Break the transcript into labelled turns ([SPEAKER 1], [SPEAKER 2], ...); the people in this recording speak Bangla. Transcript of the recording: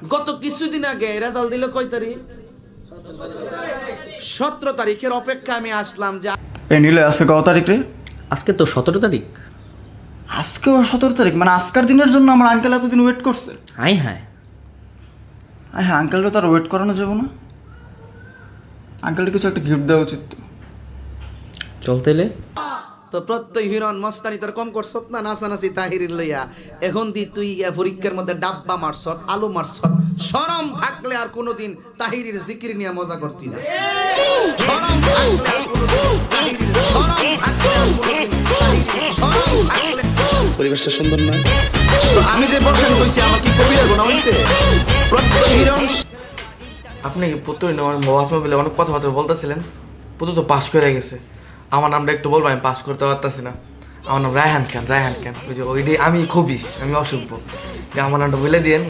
[SPEAKER 1] গত কিছুদিন আগে রেজাল্ট দিল কয় তারিখ? 17 তারিখের অপেক্ষা আমি আসলাম যে
[SPEAKER 2] এই নিলে আজকে কত তারিখ রে?
[SPEAKER 3] আজকে তো 17 তারিখ।
[SPEAKER 2] আজকেও 17 তারিখ, মানে আজকের দিনের জন্য আমার আঙ্কেল এতদিন ওয়েট করছে।
[SPEAKER 3] হাই হায়,
[SPEAKER 2] হ্যাঁ, আঙ্কেলটা তো আর ওয়েট করানো যাবে না। আঙ্কেলকে কিছু একটা গিফট দেওয়া উচিত।
[SPEAKER 3] চলতে এলে
[SPEAKER 1] তো প্রত্যয় হিরণ মস্তানি তোর কম করছত না নাচানাচি তাহিরির লইয়া। এখন দি তুই পরীক্ষার মধ্যে ডাব্বা মারছত, আলু মারছত। শরম থাকলে আর কোনোদিন তাহিরির জিকির নিয়ে মজা করতি না। শরম থাকলে আর কোনোদিন তাহিরির, শরম থাকলে আর কোনোদিন তাহিরির, শরম থাকলে। পরিবেশটা সুন্দর নয়? তো আমি যে বসেন কইছি আমার কি কবিরা গুনাহ হইছে? প্রত্যয় হিরণ
[SPEAKER 4] আপনি পুতুল আমার মোবাইল মোবাইলে অনেক কথাবার্তা বলতেছিলেন। পুতুল তো পাশ করে গেছে, আমার নামটা একটু বলবো? আমি পাশ করতে পারতেছি না। আমার নাম রায়হান খান। রায়হান খান, ওই যে ওইটাই আমি খবিস, আমি অসভ্য। আমার নামটা বলে দিয়েন।